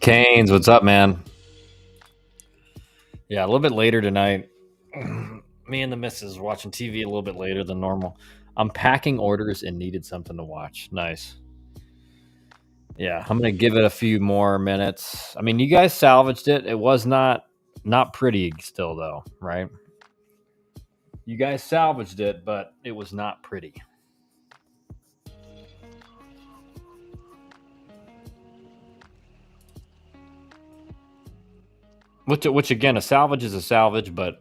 Canes, what's up, man? Yeah, a little bit later tonight. Me and the missus watching TV a little bit later than normal. I'm packing orders and needed something to watch. Nice. Yeah, I'm gonna give it a few more minutes. I mean, you guys salvaged it. It was not pretty still though, right? You guys salvaged it, but it was not pretty. Which again, a salvage is a salvage, but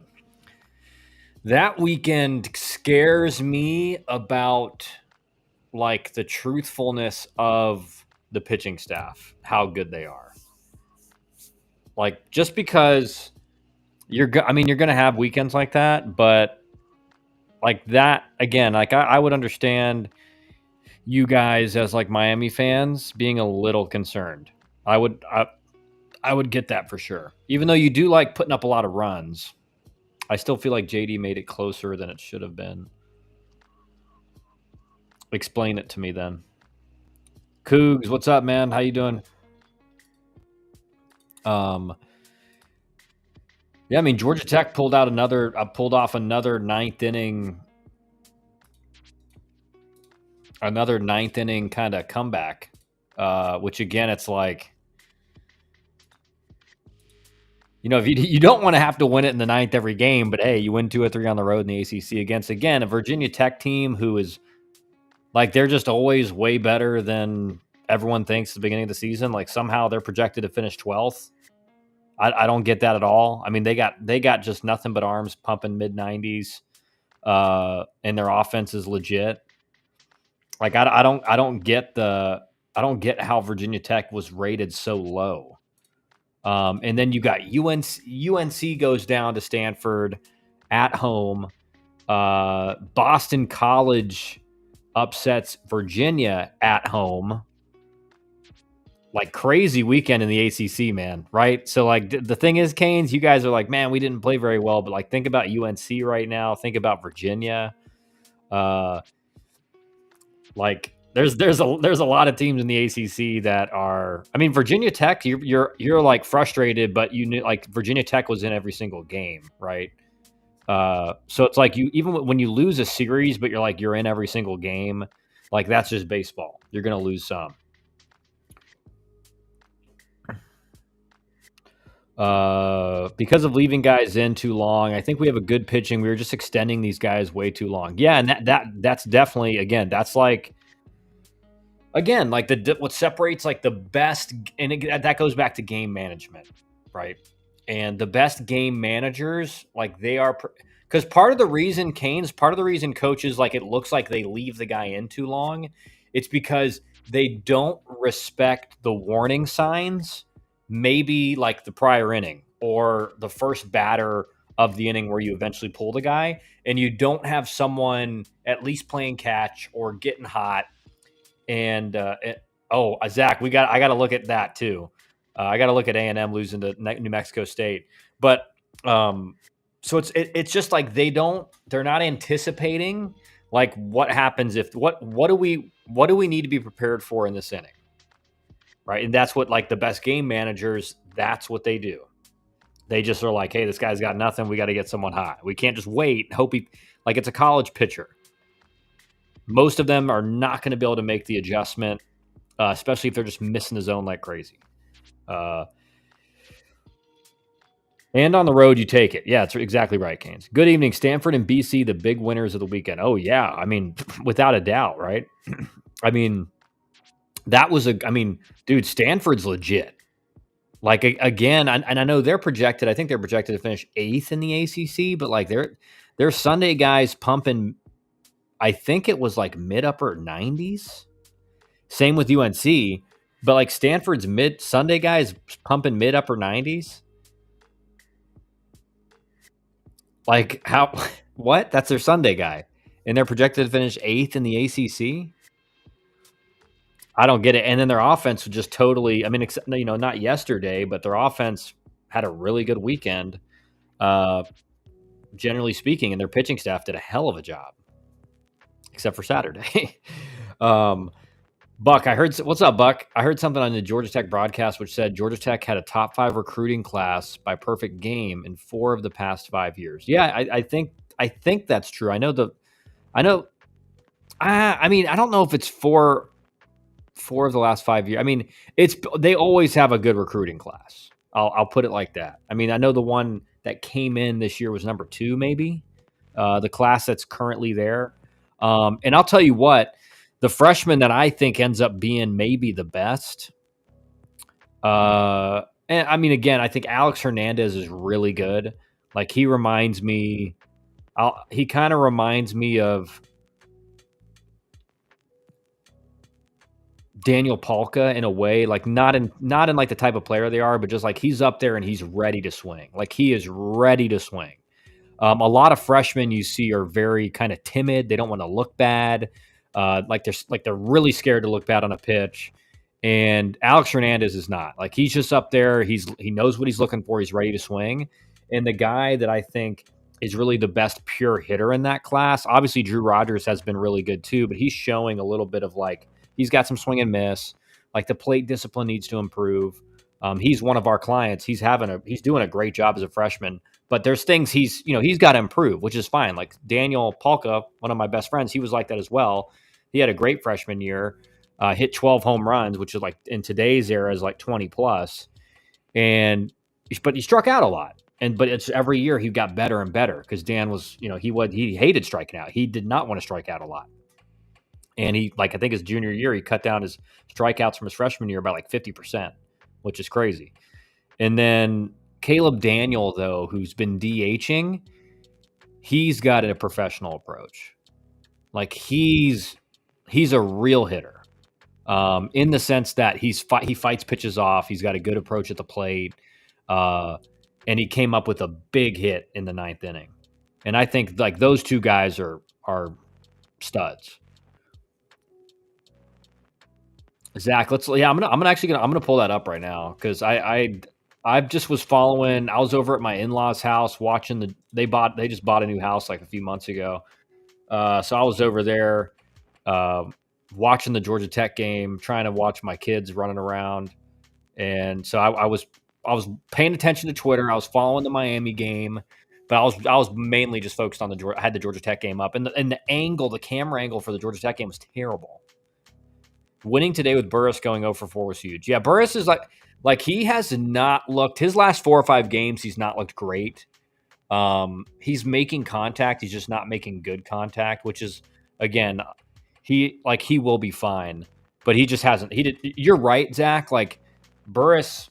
that weekend scares me about like the truthfulness of the pitching staff, how good they are. Like just because I mean, you're going to have weekends like that, but like that again, like I would understand you guys as like Miami fans being a little concerned. I would get that for sure. Even though you do like putting up a lot of runs, I still feel like JD made it closer than it should have been. Explain it to me then. Cougs, what's up, man? How you doing? Um, yeah, I mean Georgia Tech pulled off another ninth inning kind of comeback. Which again, it's like, if you don't want to have to win it in the ninth every game, but hey, you win 2 or 3 on the road in the ACC against again a Virginia Tech team who is like they're just always way better than everyone thinks at the beginning of the season. Like somehow they're projected to finish 12th. I don't get that at all. I mean, they got just nothing but arms pumping mid 90s, and their offense is legit. Like I don't get how Virginia Tech was rated so low. And then you got UNC goes down to Stanford at home. Boston College upsets Virginia at home. Like crazy weekend in the ACC, man. Right? So like the thing is, Canes, you guys are like, man, we didn't play very well, but like think about UNC right now. Think about Virginia. Uh, like there's a lot of teams in the ACC that are. I mean, Virginia Tech, you're like frustrated, but you knew like Virginia Tech was in every single game, right? So it's like you even when you lose a series, but you're in every single game. Like that's just baseball. You're gonna lose some. Because of leaving guys in too long, I think we have a good pitching. We were just extending these guys way too long. Yeah, and that's definitely again. That's like again like the what separates like the best, and that goes back to game management, right? And the best game managers, like they are, because part of the reason coaches like it looks like they leave the guy in too long, it's because they don't respect the warning signs, maybe like the prior inning or the first batter of the inning where you eventually pull the guy, and you don't have someone at least playing catch or getting hot. And Zach, I got to look at that too. I got to look at A&M losing to New Mexico State, but so it's just like they're not anticipating like what happens if what do we need to be prepared for in this inning, right? And that's what like the best game managers, that's what they do. They just are like, hey, this guy's got nothing. We got to get someone hot. We can't just wait and hope he like it's a college pitcher. Most of them are not going to be able to make the adjustment, especially if they're just missing the zone like crazy. And on the road, you take it. Yeah, it's exactly right, Canes. Good evening, Stanford and BC, the big winners of the weekend. Oh, yeah. I mean, without a doubt, right? I mean, dude, Stanford's legit. Like, again, and I know I think they're projected to finish 8th in the ACC, but like their Sunday guys pumping, I think it was like mid upper 90s. Same with UNC, but like Stanford's mid Sunday guys pumping mid upper 90s. Like how? What? That's their Sunday guy, and they're projected to finish 8th in the ACC. I don't get it. And then their offense was just totally. I mean, not yesterday, but their offense had a really good weekend. generally speaking, and their pitching staff did a hell of a job, except for Saturday. um, Buck, I heard. What's up, Buck? I heard something on the Georgia Tech broadcast which said Georgia Tech had a top 5 recruiting class by perfect game in 4 of the past 5 years. Yeah, I think that's true. I know. I mean, I don't know if it's 4 of the last 5 years. I mean, they always have a good recruiting class. I'll put it like that. I mean, I know the one that came in this year was number 2, maybe the class that's currently there. And I'll tell you what, the freshman that I think ends up being maybe the best. And I mean, again, I think Alex Hernandez is really good. Like he reminds me, he kind of reminds me of Daniel Palka in a way, like not in like the type of player they are, but just like he's up there and he's ready to swing. Like he is ready to swing. A lot of freshmen you see are very kind of timid. They don't want to look bad. They're really scared to look bad on a pitch. And Alex Hernandez is not. Like he's just up there. He knows what he's looking for. He's ready to swing. And the guy that I think is really the best pure hitter in that class, obviously Drew Rogers has been really good too, but he's showing a little bit of like he's got some swing and miss. Like the plate discipline needs to improve. He's one of our clients. He's doing a great job as a freshman. But there's things he's got to improve, which is fine. Like Daniel Palka, one of my best friends, he was like that as well. He had a great freshman year, hit 12 home runs, which is like in today's era is like 20 plus. But he struck out a lot. But it's every year he got better and better because Dan was, he hated striking out. He did not want to strike out a lot. And I think his junior year, he cut down his strikeouts from his freshman year by like 50%, which is crazy. And then Caleb Daniel, though, who's been DHing, he's got a professional approach. Like he's a real hitter in the sense that he fights pitches off. He's got a good approach at the plate. And he came up with a big hit in the 9th inning. And I think like those two guys are studs. Zach, I'm gonna pull that up right now because I just was following. I was over at my in-laws' house watching they just bought a new house like a few months ago. So I was over there watching the Georgia Tech game, trying to watch my kids running around, and so I was paying attention to Twitter. I was following the Miami game, but I was mainly just focused on I had the Georgia Tech game up, and the camera angle for the Georgia Tech game was terrible. Winning today with Burris going 0 for 4 was huge. Yeah, Burris is like he has not looked his last 4 or 5 games. He's not looked great. He's making contact. He's just not making good contact, which is again, he will be fine, but he just hasn't. You're right, Zach. Like Burris,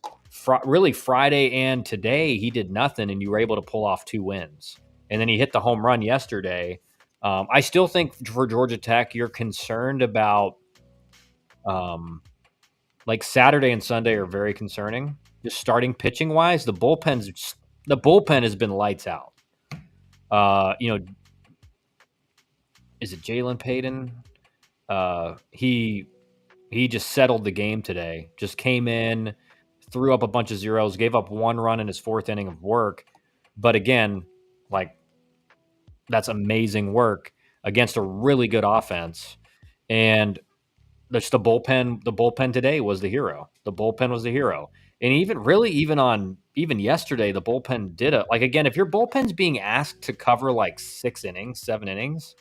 really Friday and today he did nothing, and you were able to pull off 2 wins, and then he hit the home run yesterday. I still think for Georgia Tech, you're concerned about. Like Saturday and Sunday are very concerning. Just starting pitching wise, the bullpen has been lights out. Is it Jalen Payton? He just settled the game today. Just came in, threw up a bunch of zeros, gave up 1 run in his 4th inning of work. But again, like that's amazing work against a really good offense. And that's the bullpen. The bullpen today was the hero. The bullpen was the hero. And even yesterday, the bullpen did it. Like again, if your bullpen's being asked to cover like 6 innings, 7 innings,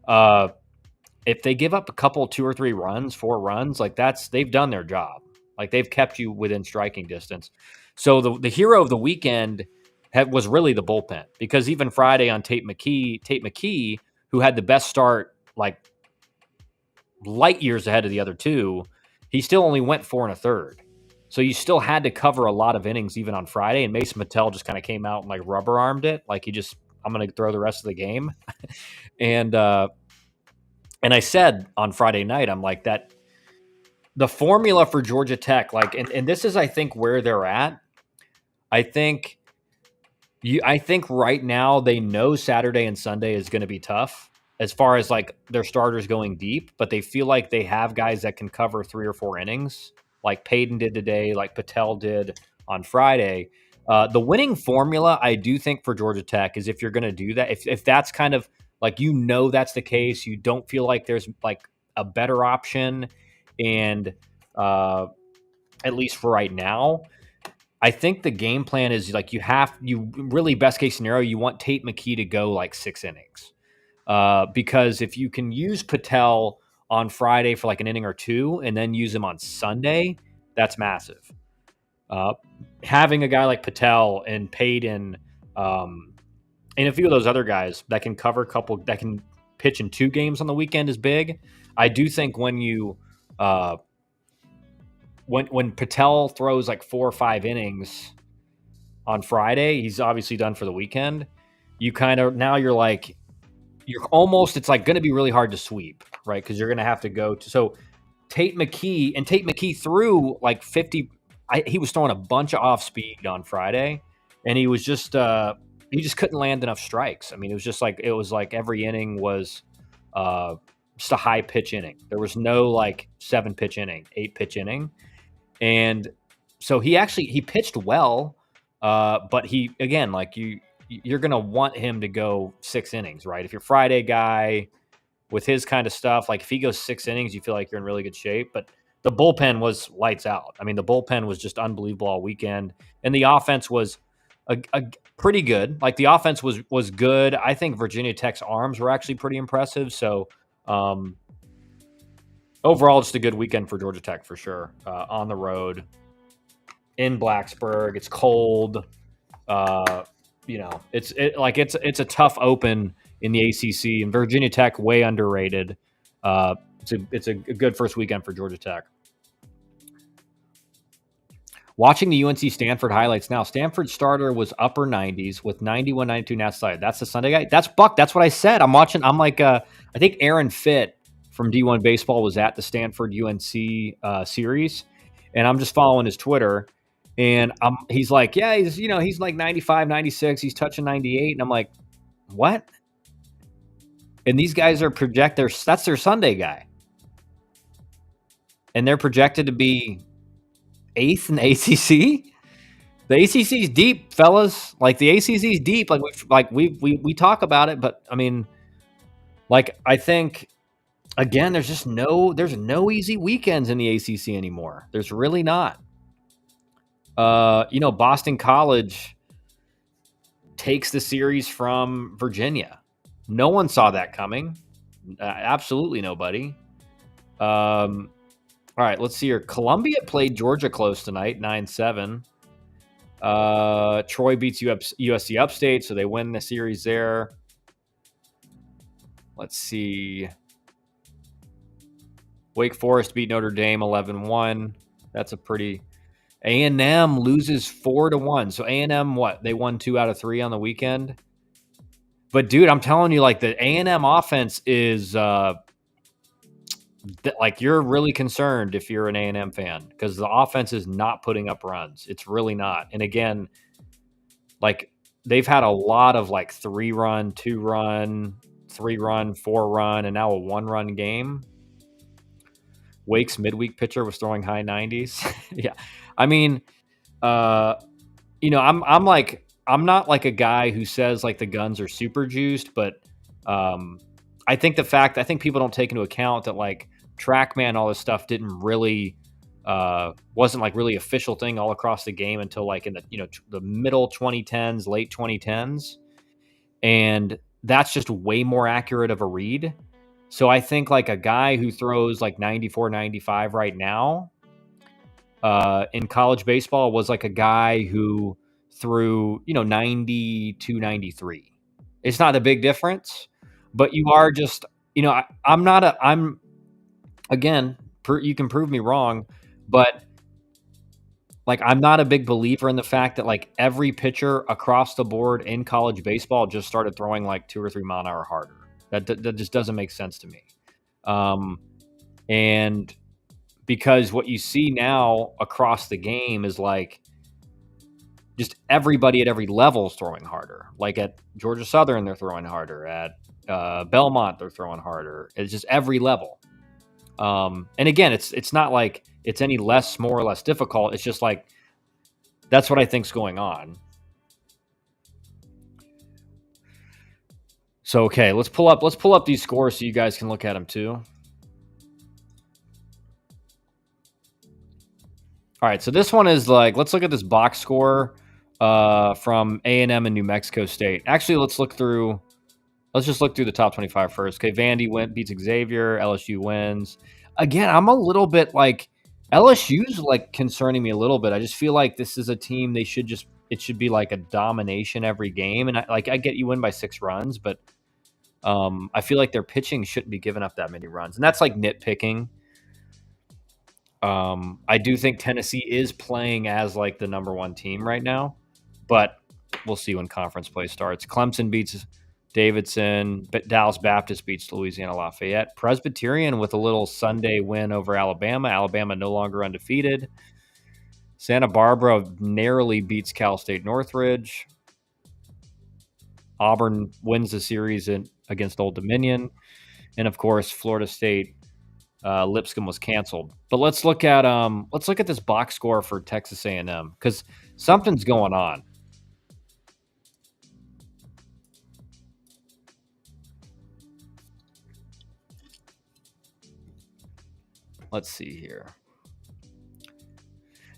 if they give up a couple, 2 or 3 runs, 4 runs, like they've done their job. Like they've kept you within striking distance. So the hero of the weekend was really the bullpen, because even Friday on Tate McKee, who had the best start, like light years ahead of the other 2, he still only went 4 1/3. So you still had to cover a lot of innings even on Friday, and Mason Mattel just kind of came out and like rubber armed it. Like I'm going to throw the rest of the game. And I said on Friday night, I'm like that the formula for Georgia Tech, like, and this is, I think, where they're at. I think right now they know Saturday and Sunday is going to be tough as far as like their starters going deep, but they feel like they have guys that can cover 3 or 4 innings, like Payton did today, like Patel did on Friday. The winning formula, I do think for Georgia Tech is if you're going to do that, if that's kind of like that's the case, you don't feel like there's like a better option, and uh, at least for right now, I think the game plan is like you really best case scenario you want Tate McKee to go like 6 innings, because if you can use Patel on Friday for like an inning or two and then use him on Sunday, that's massive. Uh, Having a guy like Patel and Payton, and a few of those other guys that can cover a couple, that can pitch in 2 games on the weekend is big. I do think when you when Patel throws like 4 or 5 innings on Friday, he's obviously done for the weekend. You kind of now you're like you're almost it's like going to be really hard to sweep, right? Because you're going to have to go to Tate McKee threw like 50. He was throwing a bunch of off speed on Friday, and he was just he just couldn't land enough strikes. I mean, it was like every inning was just a high pitch inning. There was no like 7 pitch inning, 8 pitch inning, and so he pitched well, but he again like you're gonna want him to go 6 innings, right? If you're Friday guy with his kind of stuff, like if he goes 6 innings, you feel like you're in really good shape. But the bullpen was lights out. I mean, the bullpen was just unbelievable all weekend, and the offense was a pretty good. Like the offense was good. I think Virginia Tech's arms were actually pretty impressive. So overall, just a good weekend for Georgia Tech for sure. On the road in Blacksburg, it's cold. It's a tough open in the ACC, and Virginia Tech way underrated. It's a good first weekend for Georgia Tech. Watching the UNC Stanford highlights now, Stanford starter was upper 90s with 91, 92 now side. That's the Sunday guy. That's Buck. That's what I said. I'm watching. I'm like, I think Aaron Fitt from D1 Baseball was at the Stanford UNC series, and I'm just following his Twitter. And he's like, yeah, he's like 95, 96. He's touching 98. And I'm like, what? And these guys are that's their Sunday guy. And they're projected to be 8th in the ACC. The ACC is deep, fellas. Like the ACC is deep. Like we talk about it, but I mean, like I think again, there's no easy weekends in the ACC anymore. There's really not. Boston College takes the series from Virginia. No one saw that coming. Absolutely nobody. All right, let's see here. Columbia played Georgia close tonight, 9-7. Troy beats USC Upstate, so they win the series there. Let's see. Wake Forest beat Notre Dame 11-1. That's a pretty... A&M loses 4-1. So A&M, they won 2 out of 3 on the weekend. But dude, I'm telling you, like the A&M offense is like you're really concerned if you're an A&M fan because the offense is not putting up runs. It's really not. And again, like they've had a lot of like 3-run, 2-run, 3-run, 4-run, and now a 1-run game. Wake's midweek pitcher was throwing high 90s. Yeah. I mean, I'm not like a guy who says like the guns are super juiced, but I think people don't take into account that like TrackMan, all this stuff didn't really wasn't like really official thing all across the game until like in the the middle 2010s, late 2010s, and that's just way more accurate of a read. So I think like a guy who throws like 94, 95 right now in college baseball was like a guy who threw 92, 93. It's not a big difference, but you are just I'm again, you can prove me wrong, but like I'm not a big believer in the fact that like every pitcher across the board in college baseball just started throwing like 2 or 3 mile an hour harder. That just doesn't make sense to me. And because what you see now across the game is like just everybody at every level is throwing harder. Like at Georgia Southern, they're throwing harder. At Belmont, they're throwing harder. It's just every level. And again, it's not like it's any more or less difficult. It's just like That's what I think's going on. So okay, let's pull up these scores so you guys can look at them too. All right, so this one is like, let's look at this box score from A&M and New Mexico State. Actually, let's just look through the top 25 first. Okay, Vandy beats Xavier, LSU wins. Again, I'm a little bit like LSU's like concerning me a little bit. I just feel like this is a team it should be like a domination every game, and I get you win by 6 runs, but I feel like their pitching shouldn't be giving up that many runs, and that's like nitpicking. I do think Tennessee is playing as like the number 1 team right now, but we'll see when conference play starts. Clemson beats Davidson, but Dallas Baptist beats Louisiana Lafayette. Presbyterian with a little Sunday win over Alabama. Alabama no longer undefeated. Santa Barbara narrowly beats Cal State Northridge. Auburn wins the series against Old Dominion. And of course, Florida State Lipscomb was canceled. But let's look at this box score for Texas A&M because something's going on. Let's see here.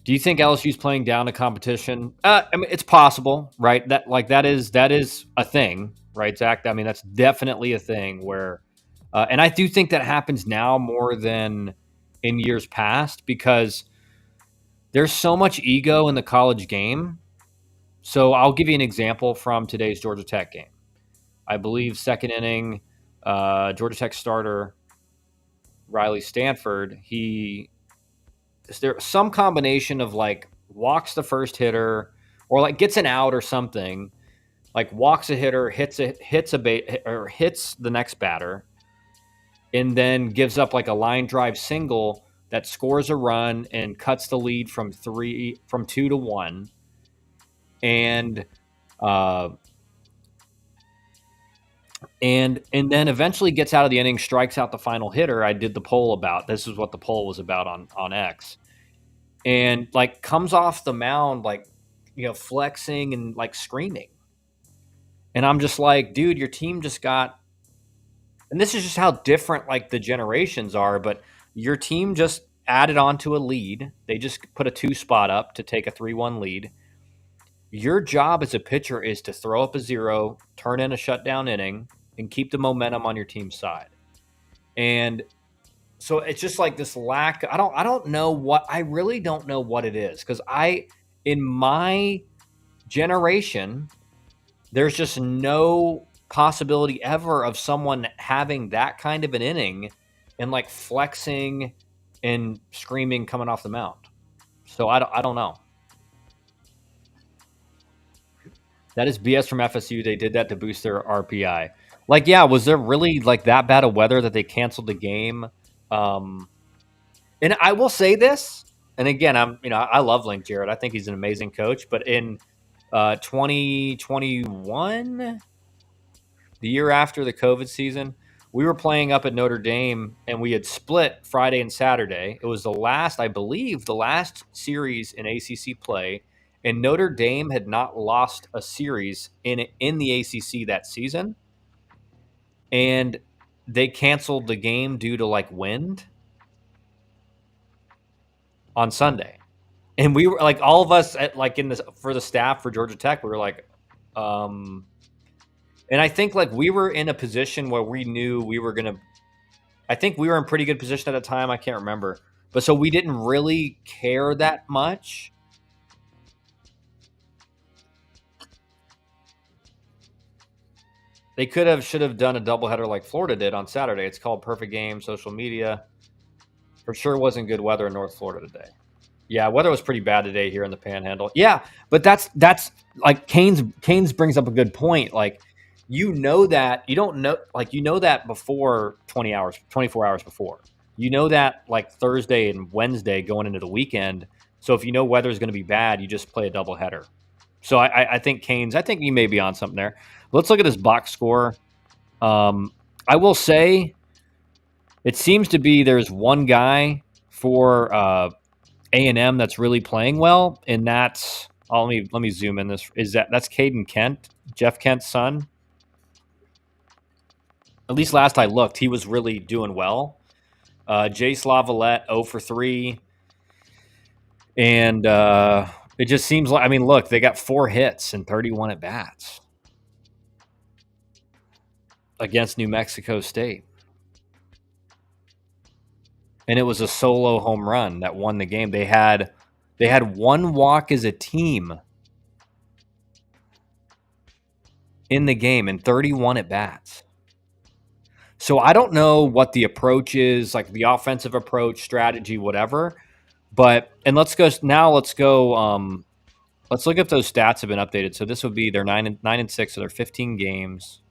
Do you think LSU's playing down to competition? I mean, it's possible, right? That is a thing, right, Zach? I mean, that's definitely a thing where, and I do think that happens now more than in years past because there's so much ego in the college game. So I'll give you an example from today's Georgia Tech game. I believe second inning, Georgia Tech starter Riley Stanford, there's some combination of like walks the first hitter or like gets an out or something, like walks a hitter, hits the next batter, and then gives up like a line drive single that scores a run and cuts the lead from 2 to 1. And then eventually gets out of the inning, strikes out the final hitter. I did the poll about this is what the poll was about on X, and like comes off the mound like flexing and like screaming, and I'm just like, dude, your team just got, and this is just how different like the generations are, but your team just added on to a lead. They just put a 2 spot up to take a 3-1 lead. Your job as a pitcher is to throw up a 0, turn in a shutdown inning, and keep the momentum on your team's side. And so it's just like this lack. I really don't know what it is because in my generation, there's just no possibility ever of someone having that kind of an inning and like flexing and screaming coming off the mound. So I don't know. That is BS from FSU. They did that to boost their RPI. Like, yeah, was there really like that bad of weather that they canceled the game? And I will say this, and again, I love Link Jarrett. I think he's an amazing coach. But in 2021, the year after the COVID season, we were playing up at Notre Dame, and we had split Friday and Saturday. It was I believe, the last series in ACC play. And Notre Dame had not lost a series in the ACC that season. And they canceled the game due to like wind on Sunday. And we were like, all of us at like for the staff for Georgia Tech, we were like, and I think like we were in a position where we knew we were going to, I think we were in pretty good position at the time. I can't remember. But so we didn't really care that much. They should have done a doubleheader like Florida did on Saturday. It's called Perfect Game, social media. For sure wasn't good weather in North Florida today. Yeah, weather was pretty bad today here in the Panhandle. Yeah, but that's like Canes brings up a good point. Like, that you don't know, like that before 24 hours before. You know that like Thursday and Wednesday going into the weekend. So if you know weather is going to be bad, you just play a doubleheader. So I think Canes, I think you may be on something there. Let's look at this box score. I will say it seems to be there's one guy for A&M that's really playing well, and that's Oh, let me zoom in. That's Caden Kent, Jeff Kent's son. At least last I looked, he was really doing well. Jace Lavalette 0 for 3. And it just seems like, I mean, look, they got 4 hits and 31 at bats against New Mexico State. And it was a solo home run that won the game. They had 1 walk as a team in the game and 31 at bats. So I don't know what the approach is, like the offensive approach, strategy, whatever. But let's go. Let's look if those stats have been updated. So this would be their 9-6, so they're 15 games.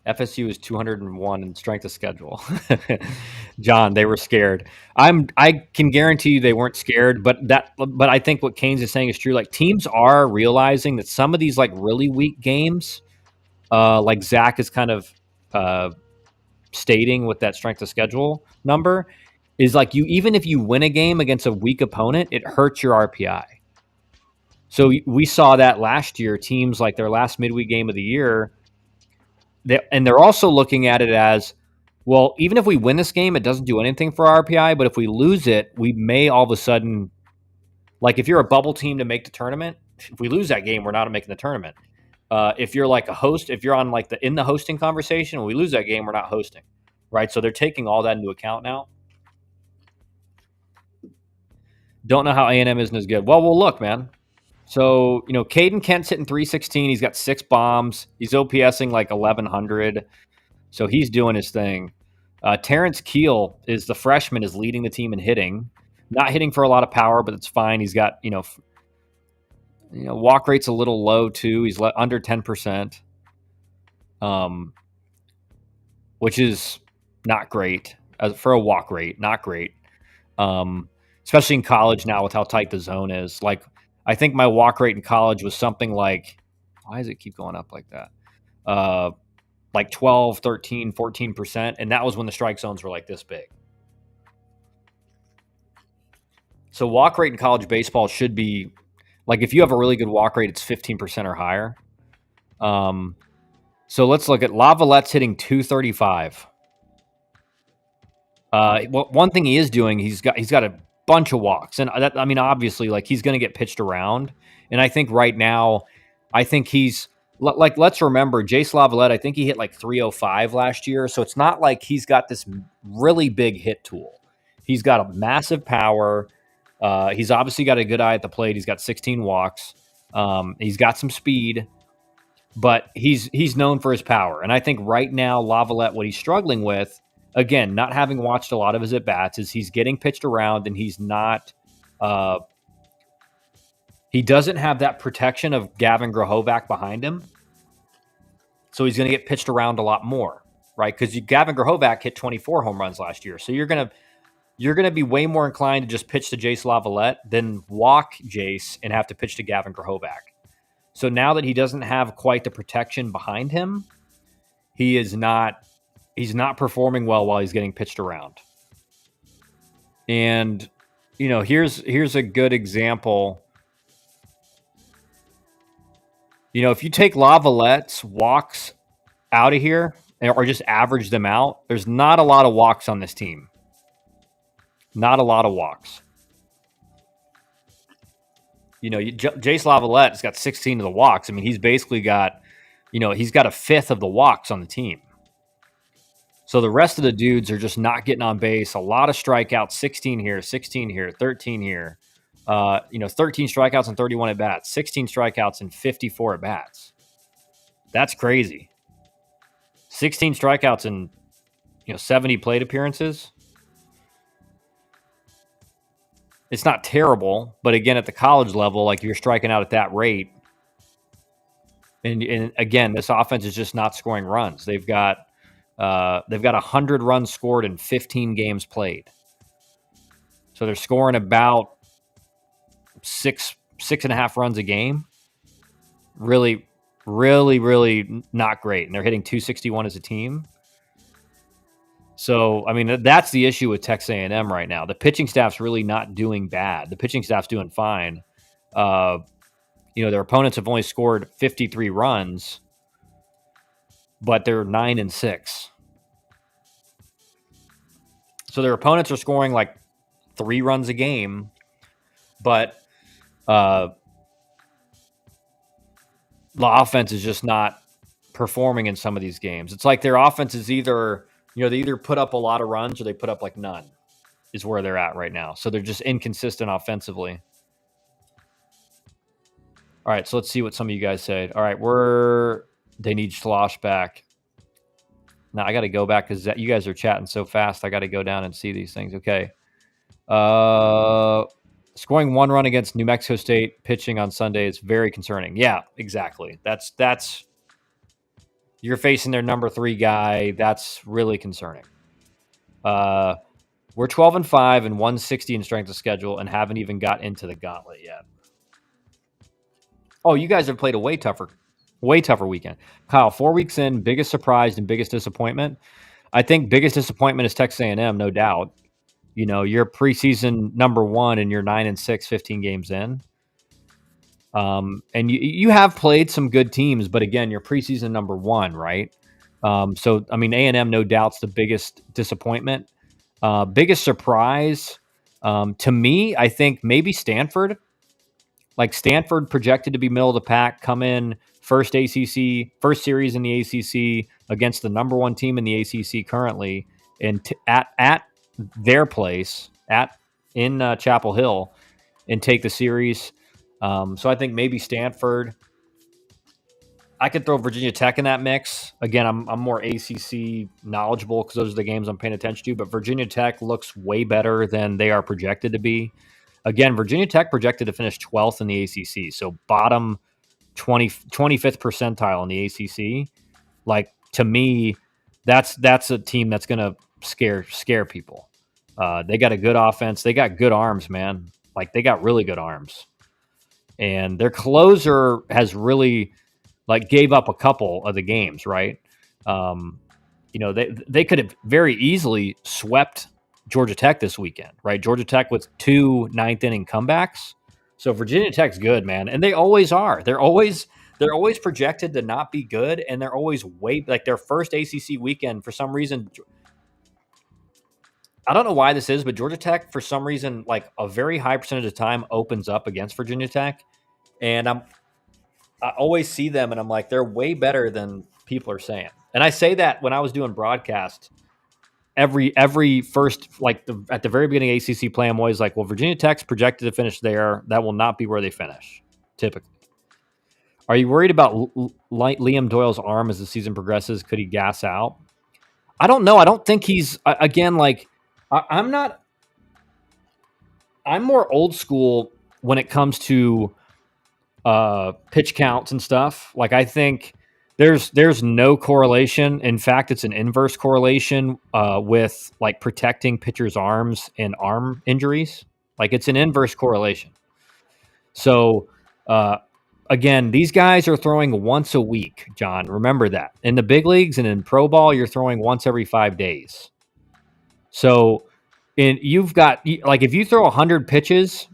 FSU is 201 in strength of schedule. John, they were scared. I can guarantee you they weren't scared, but I think what Canes is saying is true. Like, teams are realizing that some of these like really weak games, like Zach is kind of stating with that strength of schedule number, is like, even if you win a game against a weak opponent, it hurts your RPI. So we saw that last year. Teams like their last midweek game of the year. And they're also looking at it as, well, even if we win this game, it doesn't do anything for our RPI. But if we lose it, we may all of a sudden, like if you're a bubble team to make the tournament, if we lose that game, we're not making the tournament. If you're like a host, if you're on like in the hosting conversation, when we lose that game, we're not hosting, right? So they're taking all that into account now. Don't know how A&M isn't as good. Well, look, man. So, Caden Kent's hitting 316. He's got 6 bombs. He's OPSing like 1,100. So he's doing his thing. Terrence Keel is the freshman, is leading the team in hitting. Not hitting for a lot of power, but it's fine. He's got, walk rate's a little low too. He's under 10%, which is not great for a walk rate. Not great, especially in college now with how tight the zone is. Like, I think my walk rate in college was something like, why does it keep going up like that? Like 12, 13, 14%. And that was when the strike zones were like this big. So walk rate in college baseball should be, like, if you have a really good walk rate, it's 15% or higher. So let's look at Lavalette's hitting 235. One thing he is doing, he's got a bunch of walks. And that, I mean, obviously, like, he's going to get pitched around. And I think right now, he's, like, let's remember, Jace Lavalette, I think he hit like 305 last year. So it's not like he's got this really big hit tool. He's got a massive power. He's obviously got a good eye at the plate. He's got 16 walks. He's got some speed, but he's known for his power. And I think right now, Lavalette, what he's struggling with, again, not having watched a lot of his at-bats, is he's getting pitched around, and he's not he doesn't have that protection of Gavin Grahovac behind him. So he's going to get pitched around a lot more, right? Because Gavin Grahovac hit 24 home runs last year. So you're going to be way more inclined to just pitch to Jace Lavalette than walk Jace and have to pitch to Gavin Grahovac. So now that he doesn't have quite the protection behind him, he's not performing well while he's getting pitched around. And, here's a good example. If you take Lavalette's walks out of here or just average them out, there's not a lot of walks on this team. Not a lot of walks. Jace Lavalette has got 16 of the walks. I mean, he's basically got, he's got a fifth of the walks on the team. So the rest of the dudes are just not getting on base. A lot of strikeouts, 16 here, 16 here, 13 here. 13 strikeouts and 31 at bats, 16 strikeouts and 54 at bats. That's crazy. 16 strikeouts and 70 plate appearances. It's not terrible, but again, at the college level, like, you're striking out at that rate. And again, this offense is just not scoring runs. They've got 100 runs scored in 15 games played. So they're scoring about 6.5 runs a game. Really, really, really not great. And they're hitting 261 as a team. So, I mean, that's the issue with Texas A&M right now. The pitching staff's really not doing bad. The pitching staff's doing fine. Uh, their opponents have only scored 53 runs, but they're 9-6. So their opponents are scoring like 3 runs a game, but the offense is just not performing in some of these games. It's like their offense is either, they either put up a lot of runs or they put up like none, is where they're at right now. So they're just inconsistent offensively. All right, so let's see what some of you guys say. All right, they need Schloss back. Now I got to go back because you guys are chatting so fast. I got to go down and see these things. Okay. Scoring 1 run against New Mexico State pitching on Sunday is very concerning. Yeah, exactly. That's you're facing their number 3 guy. That's really concerning. We're 12-5 and 160 in strength of schedule and haven't even got into the gauntlet yet. Oh, you guys have played a way tougher weekend. Kyle, 4 weeks in, biggest surprise and biggest disappointment. I think biggest disappointment is Texas A&M, no doubt. You're preseason number 1 and you're 9-6, 15 games in. And you have played some good teams, but again, you're preseason number 1, right? So, I mean, A&M, no doubt's the biggest disappointment. Biggest surprise, to me, I think maybe Stanford. Like Stanford projected to be middle of the pack, come in first series in the ACC against the number 1 team in the ACC currently, and at their place in Chapel Hill, and take the series. So I think maybe Stanford. I could throw Virginia Tech in that mix. Again, I'm more ACC knowledgeable because those are the games I'm paying attention to. But Virginia Tech looks way better than they are projected to be. Again, Virginia Tech projected to finish 12th in the ACC, so bottom 25th percentile in the ACC. Like, to me, that's a team that's going to scare people. They got a good offense. They got good arms, man. Like, they got really good arms. And their closer has really, gave up a couple of the games, right? They could have very easily swept Georgia Tech this weekend, right? Georgia Tech with 2 ninth-inning comebacks. So Virginia Tech's good, man, and they always are. They're always projected to not be good, and they're always their first ACC weekend for some reason. I don't know why this is, but Georgia Tech for some reason, like a very high percentage of time, opens up against Virginia Tech, and I always see them, and I'm like, they're way better than people are saying. And I say that when I was doing broadcast. Every first, at the very beginning of ACC play, I'm always like, well, Virginia Tech's projected to finish there. That will not be where they finish, typically. Are you worried about Liam Doyle's arm as the season progresses? Could he gas out? I don't know. I don't think he's, again, I'm not, I'm more old school when it comes to pitch counts and stuff. Like, I think there's no correlation. In fact, it's an inverse correlation with protecting pitchers' arms and arm injuries. Like, it's an inverse correlation. So again, these guys are throwing once a week, John. Remember that. In the big leagues and in pro ball, you're throwing once every 5 days. So you've got, if you throw 100 pitches,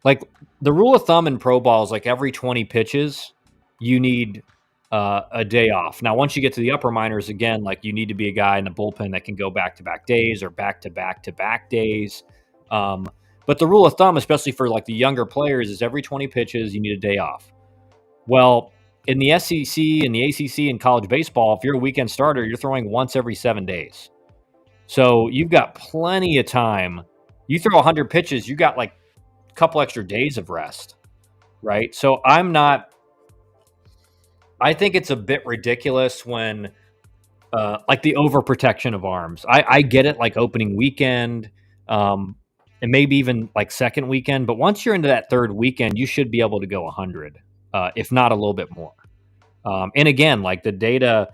the rule of thumb in pro ball is every 20 pitches, you need a day off. Now, once you get to the upper minors, again, you need to be a guy in the bullpen that can go back-to-back days or back-to-back-to-back days. But the rule of thumb, especially for the younger players, is every 20 pitches, you need a day off. Well, in the SEC and the ACC and college baseball, if you're a weekend starter, you're throwing once every 7 days. So you've got plenty of time. You throw 100 pitches, you got a couple extra days of rest, right? So I think it's a bit ridiculous when the overprotection of arms. I get it, opening weekend, and maybe even second weekend, but once you're into that third weekend, you should be able to go 100, if not a little bit more. And again, the data,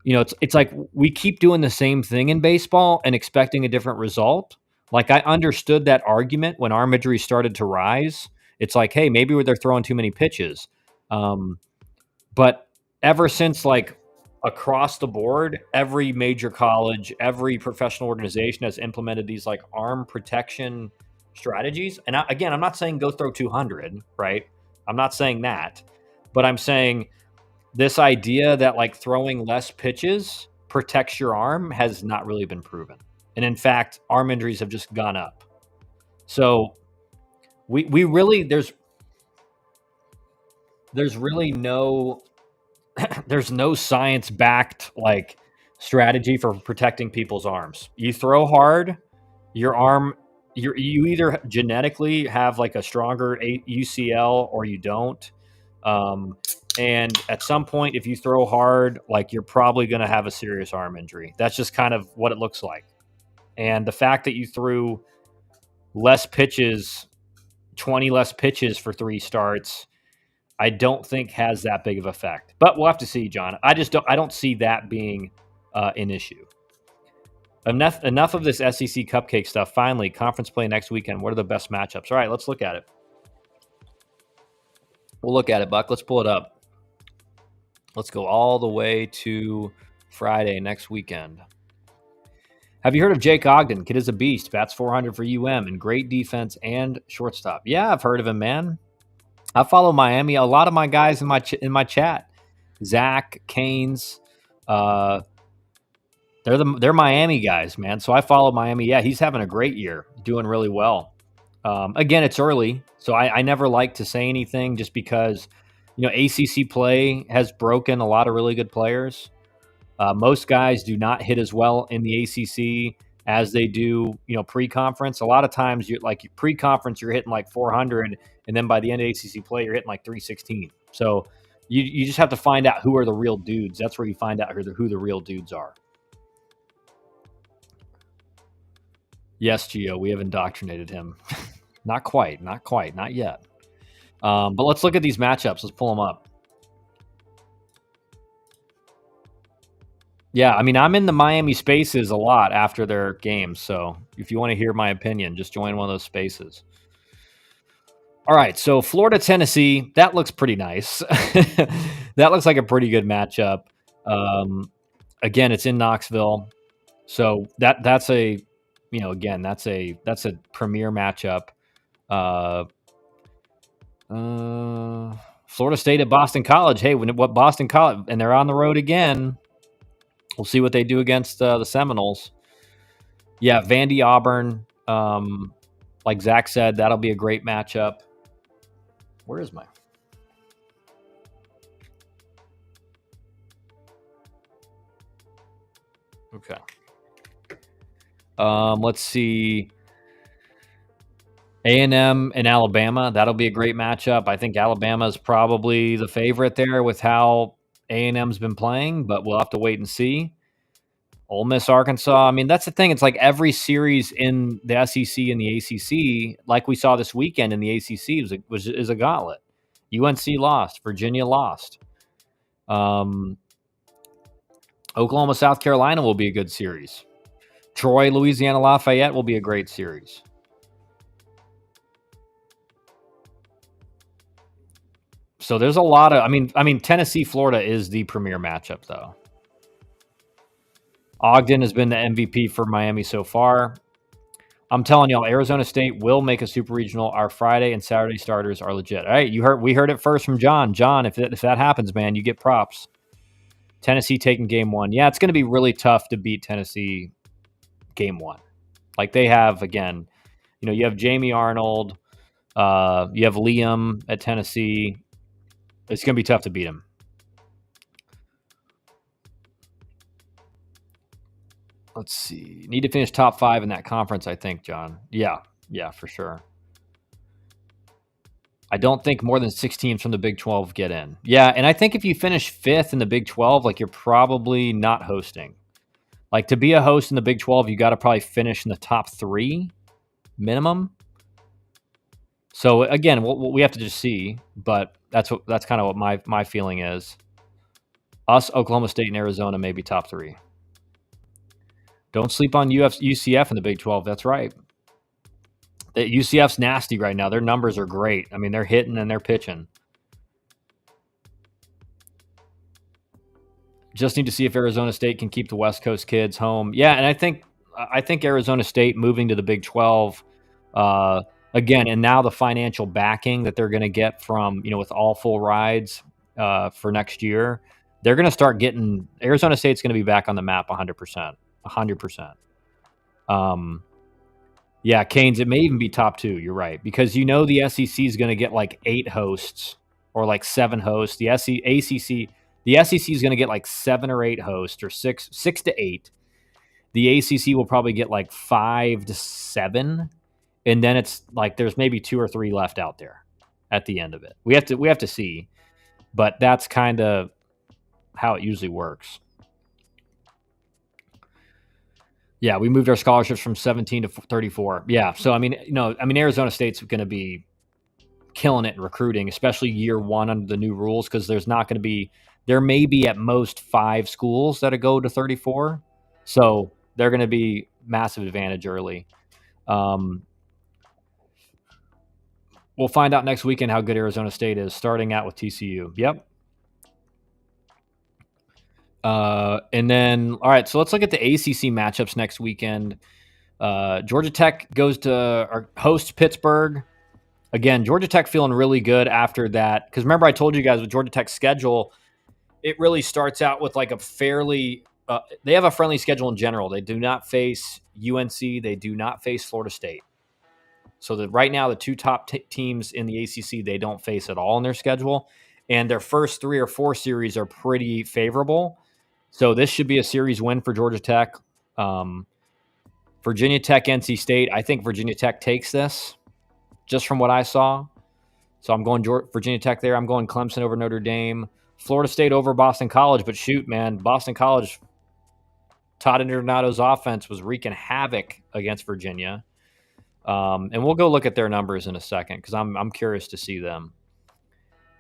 it's we keep doing the same thing in baseball and expecting a different result. I understood that argument when arm injuries started to rise. It's hey, maybe they're throwing too many pitches. But ever since across the board, every major college, every professional organization has implemented these like arm protection strategies. And again, I'm not saying go throw 200, right? I'm not saying that, but I'm saying this idea that like throwing less pitches protects your arm has not really been proven. And in fact, arm injuries have just gone up. So we really there's really no there's no science backed like strategy for protecting people's arms. You throw hard, your arm you either genetically have like a stronger UCL or you don't. Um, and at some point, if you throw hard, like you're probably going to have a serious arm injury. That's just kind of what it looks like. And the fact that you threw less pitches, 20 less pitches for 3 starts, I don't think has that big of effect. But we'll have to see, John. I don't see that being an issue. Enough of this SEC cupcake stuff. Finally, conference play next weekend. What are the best matchups? All right, let's look at it. We'll look at it, Buck. Let's pull it up. Let's go all the way to Friday next weekend. Have you heard of Jake Ogden? Kid is a beast. Bats 400 for UM and great defense and shortstop. Yeah, I've heard of him, man. I follow Miami. A lot of my guys in my chat, Zach, Canes, they're Miami guys, man. So I follow Miami. Yeah, he's having a great year, doing really well. Again, it's early, so I never like to say anything just because, ACC play has broken a lot of really good players. Most guys do not hit as well in the ACC as they do, pre-conference. A lot of times, pre-conference, you're hitting like 400, and then by the end of ACC play, you're hitting like 316. So you just have to find out who are the real dudes. That's where you find out who the real dudes are. Yes, Gio, we have indoctrinated him. Not quite, not yet. But let's look at these matchups. Let's pull them up. Yeah, I mean, I'm in the Miami spaces a lot after their games. So if you want to hear my opinion, just join one of those spaces. All right, so Florida, Tennessee, that looks pretty nice. That looks like a pretty good matchup. Again, it's in Knoxville. So that's a, again, that's a premier matchup. Florida State at Boston College. Hey, what Boston College, and they're on the road again. We'll see what they do against the Seminoles. Yeah, Vandy, Auburn. Like Zach said, that'll be a great matchup. Where is my? Okay. Let's see. A&M and Alabama. That'll be a great matchup. I think Alabama is probably the favorite there with how A&M's been playing, but we'll have to wait and see. Ole Miss, Arkansas. I mean, that's the thing. It's like every series in the SEC and the ACC, like we saw this weekend in the ACC, is a gauntlet. UNC lost. Virginia lost. Oklahoma, South Carolina will be a good series. Troy, Louisiana, Lafayette will be a great series. So there's a lot of, I mean, Tennessee, Florida is the premier matchup, though. Ogden has been the MVP for Miami so far. I'm telling y'all, Arizona State will make a super regional. Our Friday and Saturday starters are legit. All right, we heard it first from John. John, if that happens, man, you get props. Tennessee taking game 1. Yeah, it's going to be really tough to beat Tennessee game 1. Like they have, again, you have Jamie Arnold, you have Liam at Tennessee. It's going to be tough to beat him. Let's see. Need to finish top 5 in that conference, I think, John. Yeah, for sure. I don't think more than 6 teams from the Big 12 get in. Yeah, and I think if you finish 5th in the Big 12, like you're probably not hosting. Like to be a host in the Big 12, you got to probably finish in the top 3 minimum. So again, we have to just see, but that's kind of what my feeling is. Us, Oklahoma State, and Arizona may be top 3. Don't sleep on UCF in the Big 12. That's right. The UCF's nasty right now. Their numbers are great. I mean, they're hitting and they're pitching. Just need to see if Arizona State can keep the West Coast kids home. Yeah, and I think Arizona State moving to the Big 12 again, and now the financial backing that they're going to get from with all full rides for next year, they're going to start getting Arizona State's going to be back on the map 100%, 100%. Yeah, Canes. It may even be top two. You're right because the SEC is going to get like 8 hosts or like 7 hosts. The ACC, the SEC is going to get like 7 or 8 hosts or 6 to 8. The ACC will probably get like 5 to 7, and then it's like there's maybe 2 or 3 left out there at the end of it. We have to see, but that's kind of how it usually works. Yeah, we moved our scholarships from 17 to 34. Yeah, so I mean, Arizona State's going to be killing it in recruiting, especially year one under the new rules, because there may be at most 5 schools that go to 34, so they're going to be massive advantage early. We'll find out next weekend how good Arizona State is, starting out with TCU. Yep. And then, all right, so let's look at the ACC matchups next weekend. Georgia Tech goes to or hosts Pittsburgh. Again, Georgia Tech feeling really good after that. Because remember, I told you guys with Georgia Tech's schedule, it really starts out with like a fairly they have a friendly schedule in general. They do not face UNC. They do not face Florida State. So that right now, the 2 top teams in the ACC, they don't face at all in their schedule. And their first 3 or 4 series are pretty favorable. So this should be a series win for Georgia Tech. Virginia Tech, NC State. I think Virginia Tech takes this, just from what I saw. So I'm going Virginia Tech there. I'm going Clemson over Notre Dame. Florida State over Boston College. But shoot, man, Boston College, Todd Internato's offense was wreaking havoc against Virginia. And we'll go look at their numbers in a second because I'm curious to see them.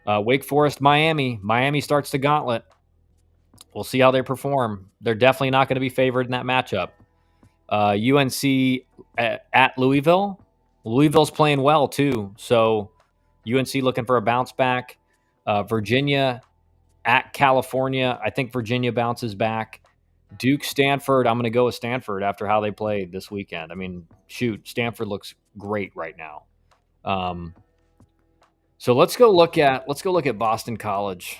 Wake Forest, Miami. Miami starts the gauntlet. We'll see how they perform. They're definitely not going to be favored in that matchup. UNC at Louisville. Louisville's playing well too. So UNC looking for a bounce back. Virginia at California. I think Virginia bounces back. Duke, Stanford. I'm going to go with Stanford after how they played this weekend. I mean, shoot, Stanford looks great right now. So let's go look at Boston College.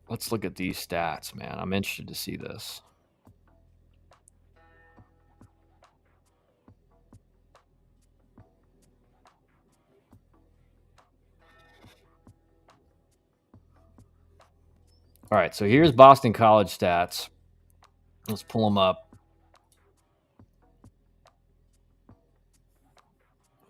Let's look at these stats, man. I'm interested to see this. All right, so here's Boston College stats. Let's pull them up.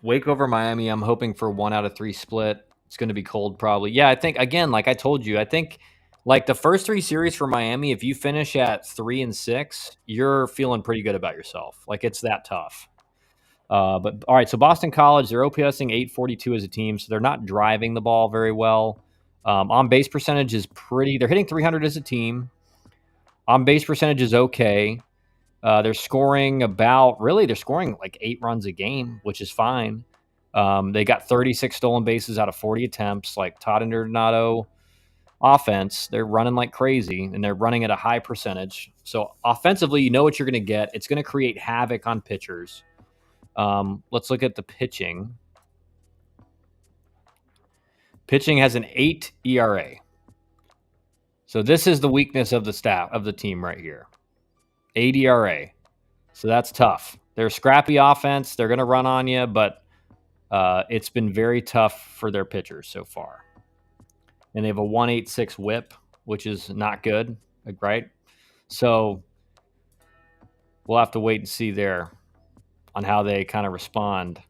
Wake over Miami. I'm hoping for 1 out of 3 split. It's going to be cold probably. Yeah, I think, again, like I told you, I think like the first 3 series for Miami, if you finish at 3-6, you're feeling pretty good about yourself. Like it's that tough. But all right, so Boston College, they're OPSing 842 as a team, so they're not driving the ball very well. On base percentage is they're hitting 300 as a team. On base percentage is okay. They're scoring like 8 runs a game, which is fine. They got 36 stolen bases out of 40 attempts. Like Todd Internato offense, they're running like crazy, and they're running at a high percentage. So offensively, you know what you're going to get. It's going to create havoc on pitchers. Let's look at the pitching. Pitching has an 8 ERA. So this is the weakness of the team right here. 8 ERA. So that's tough. They're a scrappy offense. They're going to run on you, but it's been very tough for their pitchers so far. And they have a 1.86 whip, which is not good, right? So we'll have to wait and see there on how they kind of respond.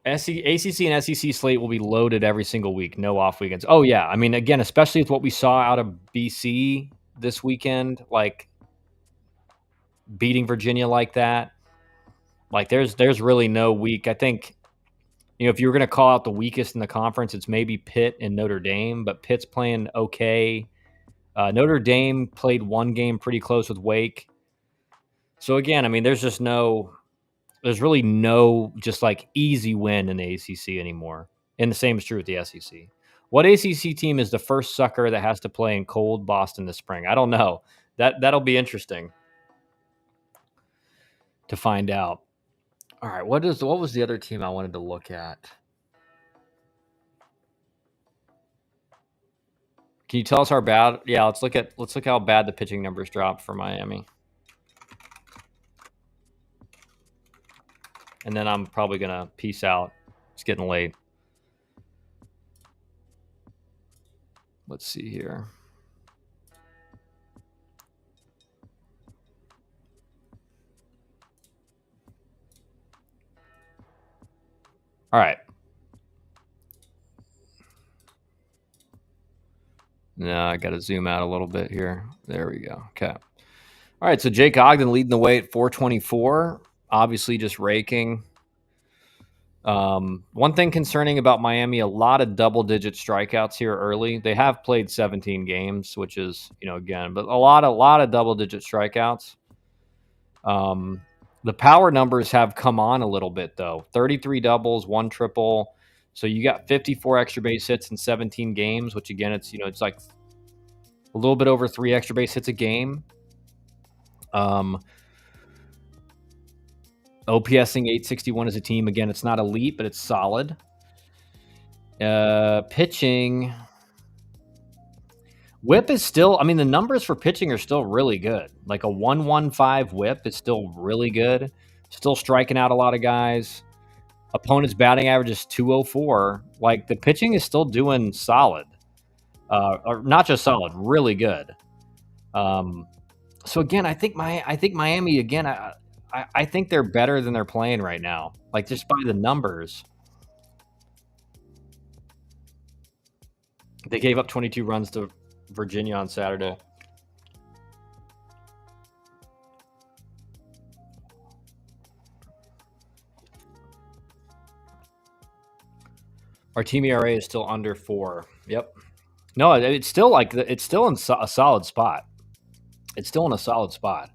ACC and SEC slate will be loaded every single week, no off weekends. Oh, yeah. I mean, again, especially with what we saw out of BC this weekend, like beating Virginia like that. Like there's really no week. I think, if you were going to call out the weakest in the conference, it's maybe Pitt and Notre Dame, but Pitt's playing okay. Notre Dame played one game pretty close with Wake. So again, I mean, there's really no just like easy win in the ACC anymore. And the same is true with the SEC. What ACC team is the first sucker that has to play in cold Boston this spring? I don't know. That'll be interesting to find out. All right, what was the other team I wanted to look at? Can you tell us how bad? Yeah, let's look how bad the pitching numbers dropped for Miami. And then I'm probably gonna peace out. It's getting late. Let's see here. All right. No, I got to zoom out a little bit here. There we go. Okay. All right. So Jake Ogden leading the way at 424. Obviously, just raking. One thing concerning about Miami, a lot of double-digit strikeouts here early. They have played 17 games, which is, again, but a lot of double-digit strikeouts. The power numbers have come on a little bit, though. 33 doubles, 1 triple. So you got 54 extra base hits in 17 games, which again, it's like a little bit over 3 extra base hits a game. OPSing 861 as a team. Again, it's not elite, but it's solid. Pitching. Whip is still, I mean, the numbers for pitching are still really good. Like a 115 whip is still really good. Still striking out a lot of guys. Opponent's batting average is 204. Like the pitching is still doing solid. Or not just solid, really good. So again, I think Miami again. I think they're better than they're playing right now. Like just by the numbers, they gave up 22 runs to Virginia on Saturday. Our team ERA is still under 4. Yep. No, it's still it's still in a solid spot. It's still in a solid spot.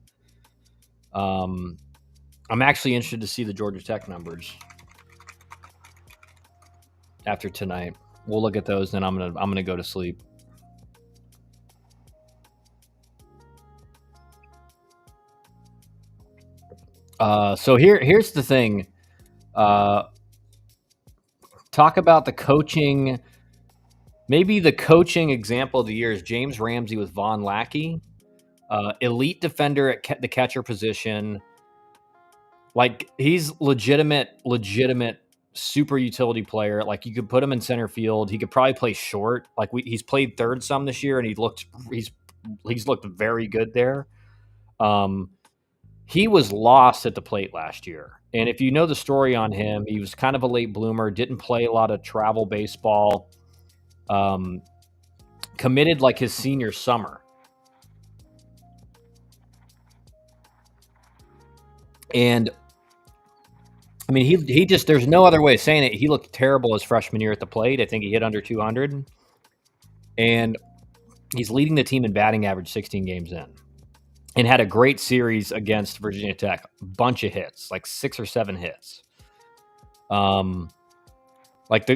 I'm actually interested to see the Georgia Tech numbers after tonight. We'll look at those, then I'm gonna go to sleep. So here's the thing. Talk about the coaching. Maybe the coaching example of the year is James Ramsey with Von Lackey. Elite defender at the catcher position. Like he's legitimate super utility player. Like you could put him in center field. He could probably play short. Like he's played third some this year, and he's looked very good there. He was lost at the plate last year. And if you know the story on him, he was kind of a late bloomer, didn't play a lot of travel baseball, committed like his senior summer. And I mean, he just, there's no other way of saying it. He looked terrible his freshman year at the plate. I think he hit under 200. And he's leading the team in batting average 16 games in. And had a great series against Virginia Tech. Bunch of hits, like 6 or 7 hits.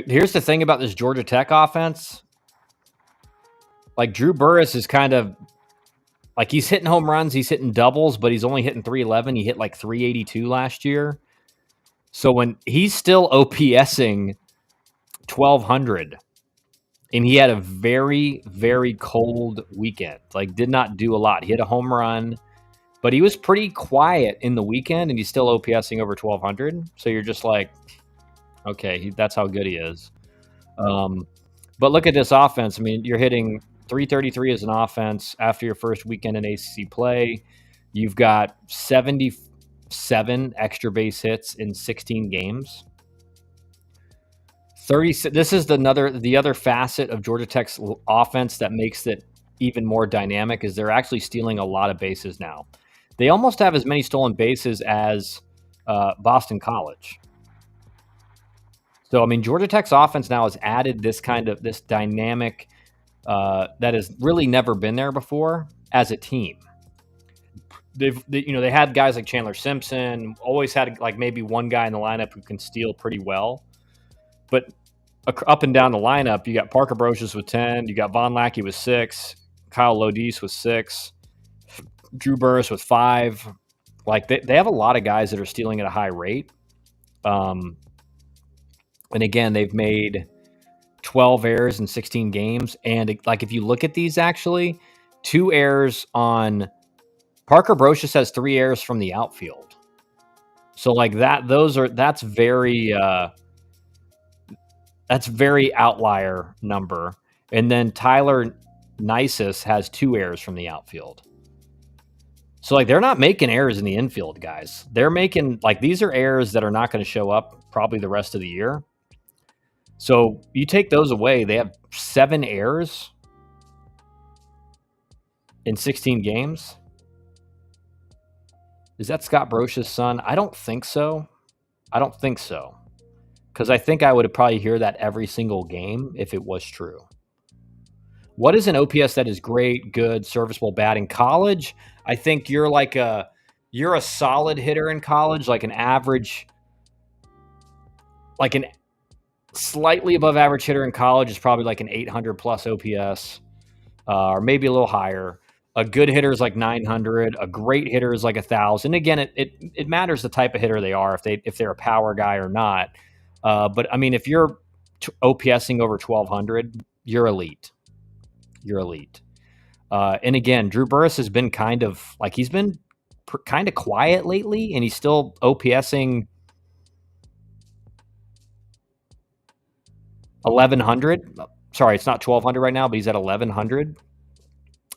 Here's the thing about this Georgia Tech offense. Like Drew Burress is kind of like he's hitting home runs, he's hitting doubles, but he's only hitting 311. He hit like 382 last year. So when he's still OPSing 1200, and he had a very, very cold weekend, like did not do a lot. He hit a home run, but he was pretty quiet in the weekend, and he's still OPSing over 1200. So you're just like, okay, that's how good he is. But look at this offense. I mean, you're hitting 333 as an offense after your first weekend in ACC play. You've got 77 extra base hits in 16 games. 30. This is the other facet of Georgia Tech's offense that makes it even more dynamic is they're actually stealing a lot of bases now. They almost have as many stolen bases as Boston College. So, I mean, Georgia Tech's offense now has added this dynamic that has really never been there before as a team. They had guys like Chandler Simpson, always had like maybe one guy in the lineup who can steal pretty well, but up and down the lineup, you got Parker Brocious with 10, you got Von Lackey with 6, Kyle Lodis with 6, Drew Burress with 5. Like they have a lot of guys that are stealing at a high rate. And again, they've made 12 errors in 16 games. And like if you look at these, actually, 2 errors on Parker Brocious has 3 errors from the outfield. So like that's very outlier number. And then Tyler Nisus has 2 errors from the outfield. So like they're not making errors in the infield, guys. They're making like these are errors that are not going to show up probably the rest of the year. So you take those away, they have 7 errors in 16 games. Is that Scott Brocious' son? I don't think so. Because I think I would probably hear that every single game if it was true. What is an OPS that is great, good, serviceable, bad in college? I think you're a solid hitter in college, like an average, like an slightly above average hitter in college is probably like an 800 plus OPS, or maybe a little higher. A good hitter is like 900. A great hitter is like 1,000. Again, it matters the type of hitter they are, if they're a power guy or not. But I mean, if you're OPSing over 1,200, you're elite. And again, Drew Burress has been kind of quiet lately, and he's still OPSing 1,100. Sorry, it's not 1,200 right now, but he's at 1,100.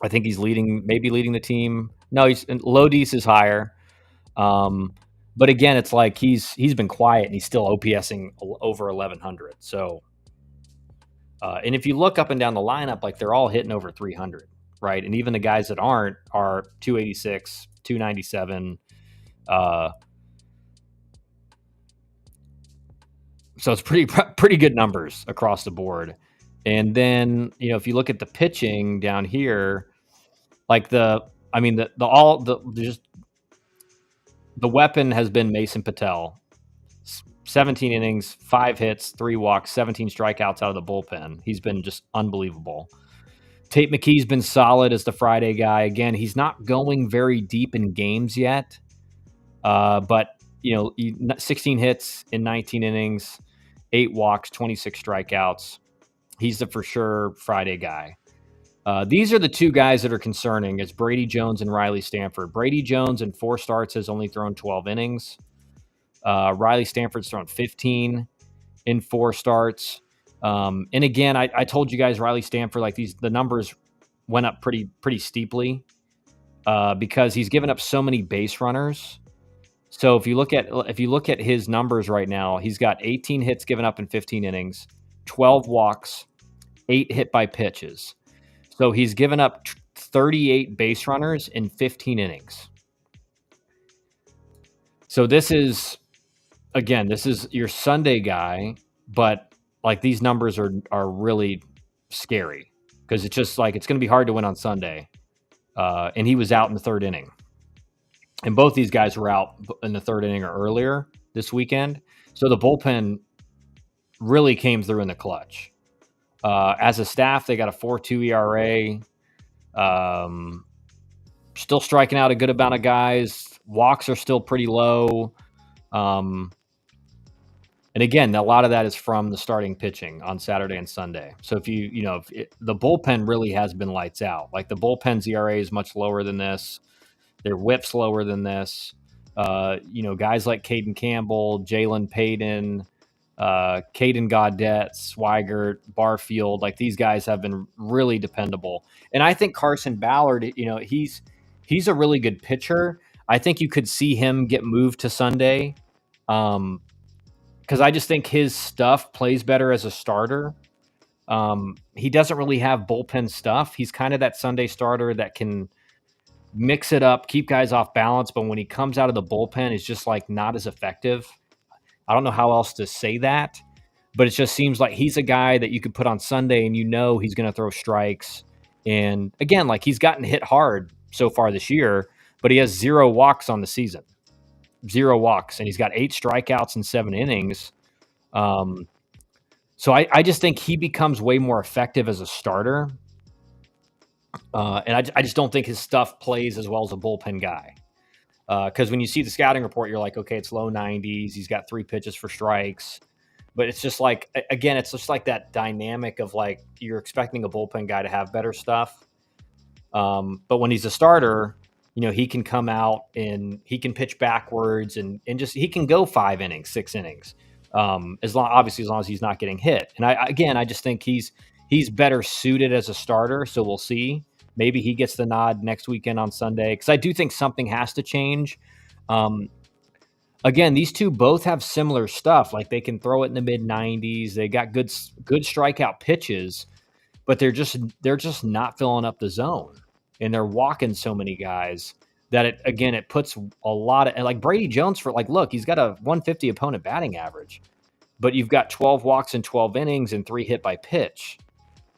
I think he's maybe leading the team. No, Lodis is higher. But again, it's like he's been quiet and he's still OPSing over 1,100. So, and if you look up and down the lineup, like they're all hitting over 300, right? And even the guys that aren't are 286, 297. So it's pretty good numbers across the board. And then, if you look at the pitching down here, like the weapon has been Mason Patel. 17 innings, 5 hits, 3 walks, 17 strikeouts out of the bullpen. He's been just unbelievable. Tate McKee's been solid as the Friday guy. Again, he's not going very deep in games yet. But 16 hits in 19 innings, 8 walks, 26 strikeouts. He's the for sure Friday guy. These are the 2 guys that are concerning. It's Brady Jones and Riley Stanford. Brady Jones in 4 starts has only thrown 12 innings. Riley Stanford's thrown 15 in 4 starts. And again, I told you guys Riley Stanford, like the numbers went up pretty steeply because he's given up so many base runners. So if you look at his numbers right now, he's got 18 hits given up in 15 innings, 12 walks, 8 hit by pitches. So he's given up 38 base runners in 15 innings. So this is your Sunday guy, but like these numbers are really scary because it's just like it's going to be hard to win on Sunday. And he was out in the 3rd inning. And both these guys were out in the 3rd inning or earlier this weekend. So the bullpen really came through in the clutch. As a staff, they got a 4.2 ERA. Still striking out a good amount of guys. Walks are still pretty low. And again, a lot of that is from the starting pitching on Saturday and Sunday. So if the bullpen really has been lights out. Like the bullpen's ERA is much lower than this. Their whip's lower than this. Guys like Caden Campbell, Jalen Payton, Caden Gaudette, Swigert, Barfield, like these guys have been really dependable. And I think Carson Ballard, he's a really good pitcher. I think you could see him get moved to Sunday because I just think his stuff plays better as a starter. He doesn't really have bullpen stuff. He's kind of that Sunday starter that can mix it up, keep guys off balance, but when he comes out of the bullpen, it's just like not as effective. I don't know how else to say that. but it just seems like he's a guy that you could put on Sunday and he's going to throw strikes. And again, like he's gotten hit hard so far this year, but he has 0 walks on the season. 0 walks, and he's got 8 strikeouts in 7 innings. So I just think he becomes way more effective as a starter. And I just don't think his stuff plays as well as a bullpen guy. Because when you see the scouting report, you're like, okay, it's low 90s. He's got 3 pitches for strikes. But it's just like, again, it's just like that dynamic of like you're expecting a bullpen guy to have better stuff. But when he's a starter, he can come out and he can pitch backwards and just he can go 5 innings, 6 innings. As long as he's not getting hit. And I just think he's better suited as a starter. So we'll see. Maybe he gets the nod next weekend on Sunday, because I do think something has to change. Again, these two both have similar stuff. Like they can throw it in the mid 90s. They got good strikeout pitches, but they're just not filling up the zone, and they're walking so many guys that it puts a lot of, like Brady Jones look, he's got a 150 opponent batting average, but you've got 12 walks in 12 innings and 3 hit by pitch.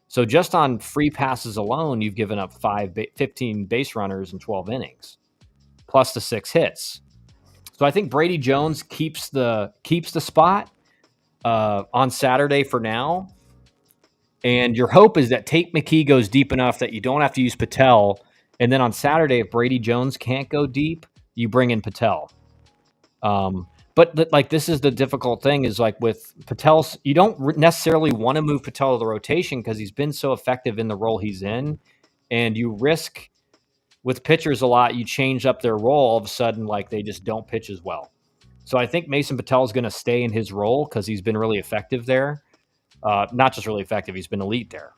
So just on free passes alone, you've given up 15 base runners in 12 innings, plus the 6 hits. So I think Brady Jones keeps the spot on Saturday for now. And your hope is that Tate McKee goes deep enough that you don't have to use Patel. And then on Saturday, if Brady Jones can't go deep, you bring in Patel. But like this is the difficult thing is like with Patel, you don't necessarily want to move Patel to the rotation because he's been so effective in the role he's in. And you risk with pitchers a lot, you change up their role, all of a sudden, like they just don't pitch as well. So I think Mason Patel is going to stay in his role because he's been really effective there. Not just really effective, he's been elite there.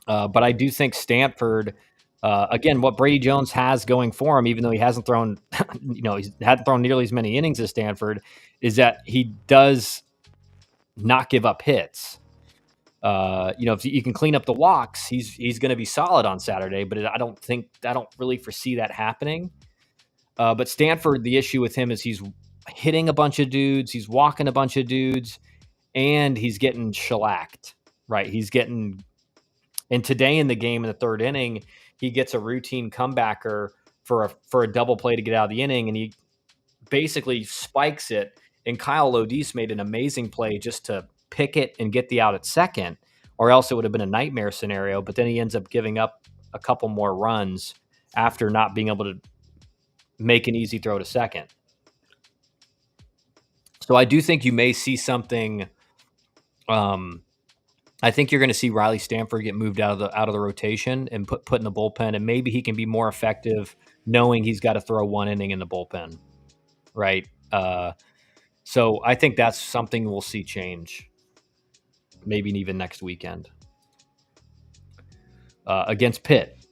But I do think Stanford, again, what Brady Jones has going for him, even though he hasn't thrown, he hadn't thrown nearly as many innings as Stanford, is that he does not give up hits. If you can clean up the walks, he's going to be solid on Saturday, but I don't really foresee that happening. But Stanford, the issue with him is he's hitting a bunch of dudes, he's walking a bunch of dudes, and he's getting shellacked, right? And today in the game in the 3rd inning, he gets a routine comebacker for a double play to get out of the inning, and he basically spikes it. And Kyle Lodis made an amazing play just to pick it and get the out at second, or else it would have been a nightmare scenario. But then he ends up giving up a couple more runs after not being able to make an easy throw to second. So I do think you may see something. I think you're going to see Riley Stanford get moved out of the rotation and put in the bullpen, and maybe he can be more effective knowing he's got to throw 1 inning in the bullpen, right? So I think that's something we'll see change, maybe even next weekend against Pitt.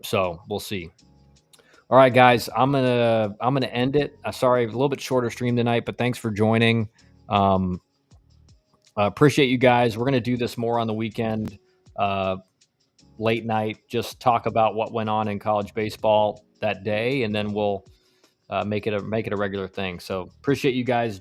So we'll see. All right, guys, I'm gonna end it. Sorry, a little bit shorter stream tonight, but thanks for joining. Appreciate you guys. We're gonna do this more on the weekend, late night. Just talk about what went on in college baseball that day, and then we'll make it a regular thing. So appreciate you guys